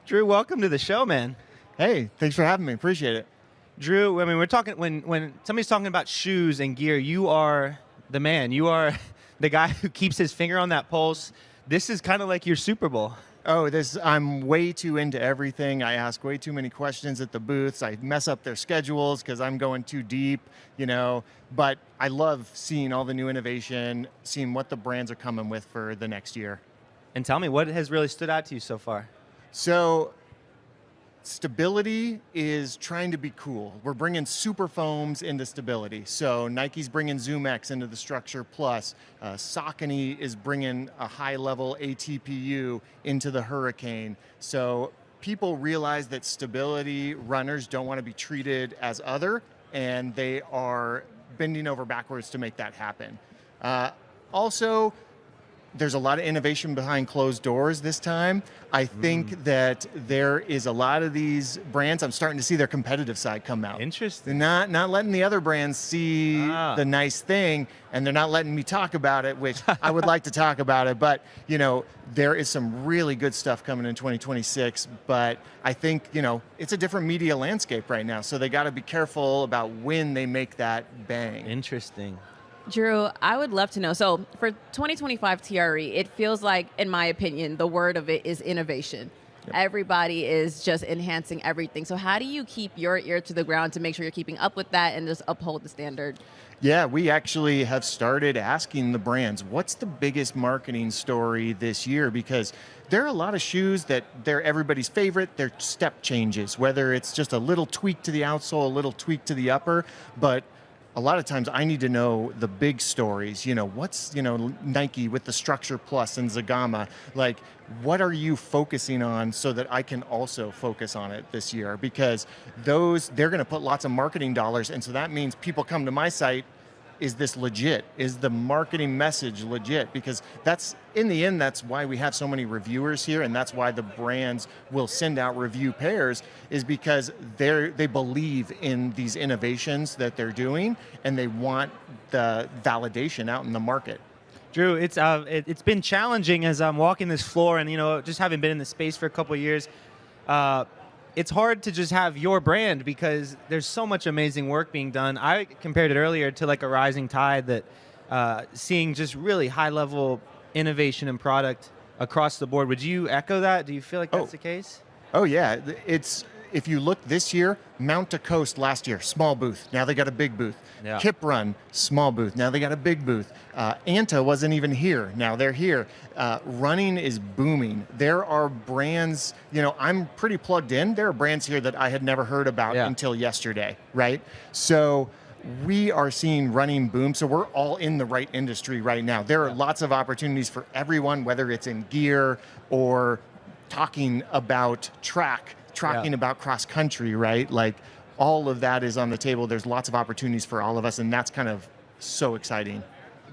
Drew, welcome to the show, man. Hey, thanks for having me. Appreciate it. Drew, I mean, we're talking when somebody's talking about shoes and gear, you are the man. You are the guy who keeps his finger on that pulse. This is kind of like your Super Bowl. Oh, I'm way too into everything. I ask way too many questions at the booths. I mess up their schedules because I'm going too deep, But I love seeing all the new innovation, seeing what the brands are coming with for the next year. And tell me, what has really stood out to you so far? So, stability is trying to be cool. We're bringing super foams into stability. So Nike's bringing Zoom X into the Structure Plus. Saucony is bringing a high-level ATPU into the Hurricane. So people realize that stability runners don't want to be treated as other, and they are bending over backwards to make that happen. Also, there's a lot of innovation behind closed doors this time. I think that there is a lot of these brands, I'm starting to see their competitive side come out. Interesting. They're not letting the other brands see the nice thing, and they're not letting me talk about it, which I would like to talk about it. But, there is some really good stuff coming in 2026. But I think, it's a different media landscape right now. So they got to be careful about when they make that bang. Interesting. Drew, I would love to know. So for 2025 TRE, it feels like, in my opinion, the word of it is innovation. Yep. Everybody is just enhancing everything. So how do you keep your ear to the ground to make sure you're keeping up with that and just uphold the standard? Yeah, we actually have started asking the brands, what's the biggest marketing story this year? Because there are a lot of shoes that they're everybody's favorite. They're step changes, whether it's just a little tweak to the outsole, a little tweak to the upper, but a lot of times I need to know the big stories. What's, Nike with the Structure Plus and Zagama, like, what are you focusing on so that I can also focus on it this year? Because they're going to put lots of marketing dollars. And so that means people come to my site. Is this legit? Is the marketing message legit? Because in the end, that's why we have so many reviewers here, and that's why the brands will send out review pairs, is because they believe in these innovations that they're doing, and they want the validation out in the market. Drew, it's been challenging as I'm walking this floor, and just having been in the space for a couple of years. It's hard to just have your brand because there's so much amazing work being done. I compared it earlier to like a rising tide that seeing just really high-level innovation and product across the board. Would you echo that? Do you feel like that's the case? Oh, yeah. If you look this year, Mount to Coast last year, small booth. Now they got a big booth. Yeah. Kip Run, small booth. Now they got a big booth. Anta wasn't even here. Now they're here. Running is booming. There are brands, I'm pretty plugged in. There are brands here that I had never heard about until yesterday, right? So we are seeing running boom. So we're all in the right industry right now. There are lots of opportunities for everyone, whether it's in gear or talking about talking about cross country, right? Like, all of that is on the table. There's lots of opportunities for all of us, and that's kind of so exciting.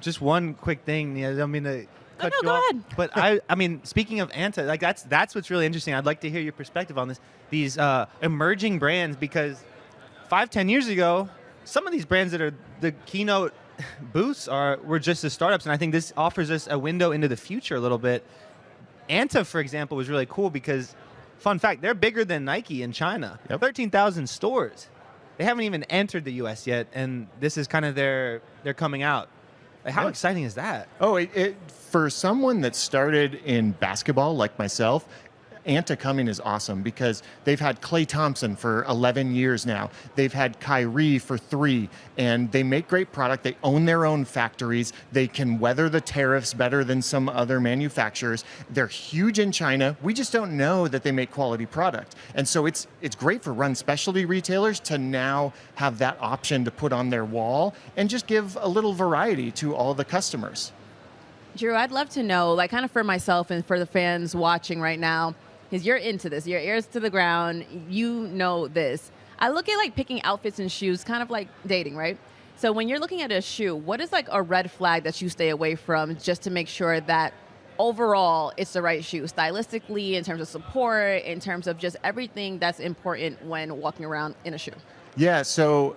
Just one quick thing. I don't mean to cut you go off. ahead. But I mean, speaking of Anta, like that's what's really interesting. I'd like to hear your perspective on this. These emerging brands, because 5-10 years ago, some of these brands that are the keynote booths were just the startups, and I think this offers us a window into the future a little bit. Anta, for example, was really cool because, fun fact, they're bigger than Nike in China. Yep. 13,000 stores. They haven't even entered the U.S. yet, and this is kind of their coming out. Like, how exciting is that? Oh, for someone that started in basketball like myself, Anta coming is awesome because they've had Klay Thompson for 11 years now. They've had Kyrie for 3, and they make great product. They own their own factories. They can weather the tariffs better than some other manufacturers. They're huge in China. We just don't know that they make quality product. And so it's great for run specialty retailers to now have that option to put on their wall and just give a little variety to all the customers. Drew, I'd love to know, like, kind of for myself and for the fans watching right now, because you're into this, your ears to the ground, you know this. I look at like picking outfits and shoes, kind of like dating, right? So when you're looking at a shoe, what is like a red flag that you stay away from just to make sure that overall it's the right shoe, stylistically, in terms of support, in terms of just everything that's important when walking around in a shoe? Yeah, so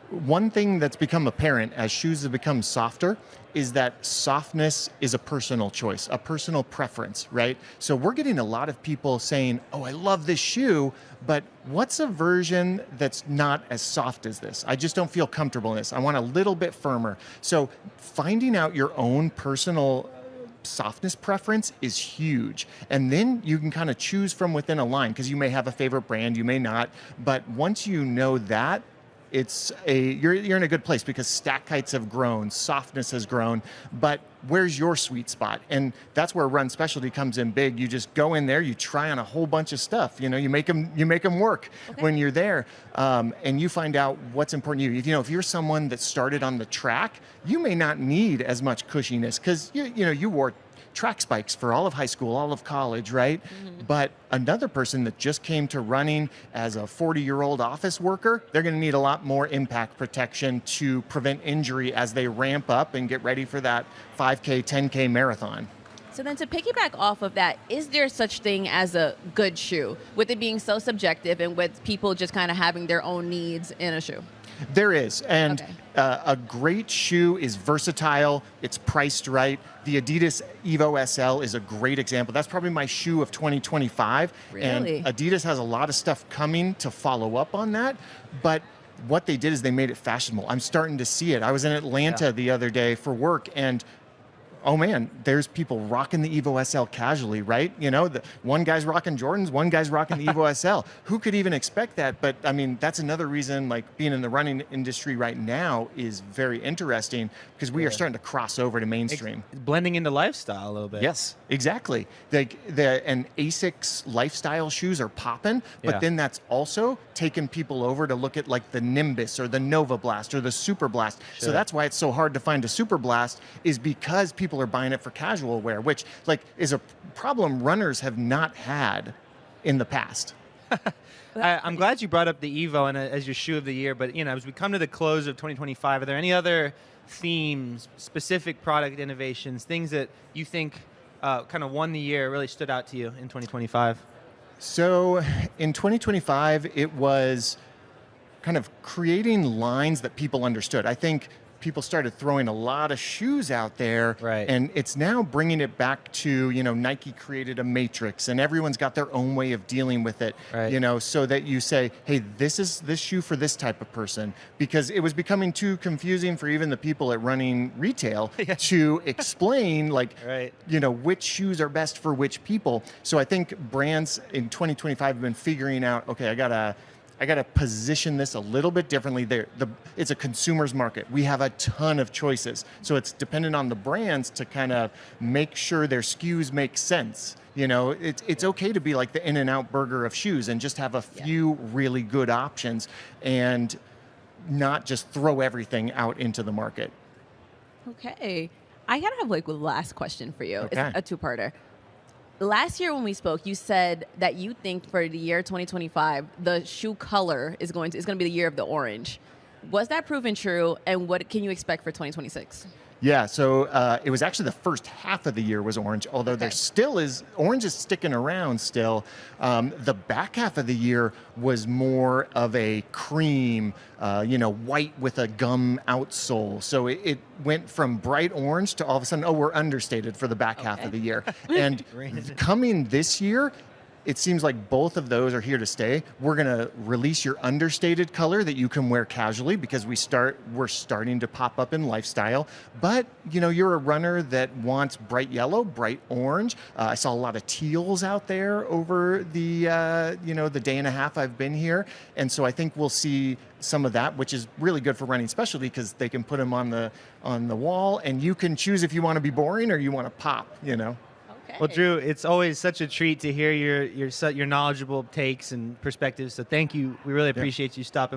One thing that's become apparent as shoes have become softer is that softness is a personal choice, a personal preference, right? So we're getting a lot of people saying, oh, I love this shoe, but what's a version that's not as soft as this? I just don't feel comfortable in this. I want a little bit firmer. So finding out your own personal softness preference is huge. And then you can kind of choose from within a line, because you may have a favorite brand, you may not. But once you know that, you're in a good place, because stack heights have grown, softness has grown, but where's your sweet spot? And that's where Run Specialty comes in big. You just go in there, you try on a whole bunch of stuff. You make them work when you're there, and you find out what's important to you. If you're someone that started on the track, you may not need as much cushiness, because you wore track spikes for all of high school, all of college, right? Mm-hmm. But another person that just came to running as a 40-year-old office worker, they're going to need a lot more impact protection to prevent injury as they ramp up and get ready for that 5K, 10K marathon. So then, to piggyback off of that, is there such thing as a good shoe, with it being so subjective and with people just kind of having their own needs in a shoe? There is, and a great shoe is versatile, it's priced right. The Adidas Evo SL is a great example. That's probably my shoe of 2025. Really? And Adidas has a lot of stuff coming to follow up on that, but what they did is they made it fashionable. I'm starting to see it. I was in Atlanta the other day for work, and oh man, there's people rocking the Evo SL casually, right? One guy's rocking Jordans, one guy's rocking the Evo SL. Who could even expect that? But I mean, that's another reason, like, being in the running industry right now is very interesting, because we are starting to cross over to mainstream. It's blending into lifestyle a little bit. Yes, exactly. And ASICS lifestyle shoes are popping, but then that's also taking people over to look at like the Nimbus or the Nova Blast or the Super Blast. Sure. So that's why it's so hard to find a Super Blast, is because people are buying it for casual wear, which is a problem runners have not had in the past. I'm glad you brought up the Evo and as your shoe of the year, but as we come to the close of 2025, are there any other themes, specific product innovations, things that you think kind of won the year, really stood out to you in 2025? So in 2025, it was kind of creating lines that people understood. I think people started throwing a lot of shoes out there, right, and it's now bringing it back to, Nike created a matrix, and everyone's got their own way of dealing with it, right, so that you say, hey, this is this shoe for this type of person, because it was becoming too confusing for even the people at running retail to explain, right, which shoes are best for which people. So I think brands in 2025 have been figuring out, okay, I gotta position this a little bit differently. It's a consumer's market. We have a ton of choices. So it's dependent on the brands to kind of make sure their SKUs make sense. It's okay to be like the In-N-Out burger of shoes and just have a few really good options and not just throw everything out into the market. Okay. I gotta have the last question for you. Okay. It's a two-parter. Last year when we spoke, you said that you think for the year 2025, the shoe color is going to be the year of the orange. Was that proven true, and what can you expect for 2026? Yeah, so it was actually the first half of the year was orange, although there still is, orange is sticking around still. The back half of the year was more of a cream, white with a gum outsole. So it went from bright orange to all of a sudden, we're understated for the back half of the year. And coming this year, it seems like both of those are here to stay. We're going to release your understated color that you can wear casually, because we're starting to pop up in lifestyle. But, you're a runner that wants bright yellow, bright orange. I saw a lot of teals out there over the day and a half I've been here. And so I think we'll see some of that, which is really good for running specialty, because they can put them on the wall, and you can choose if you want to be boring or you want to pop, Well, Drew, it's always such a treat to hear your knowledgeable takes and perspectives. So thank you. We really appreciate you stopping by.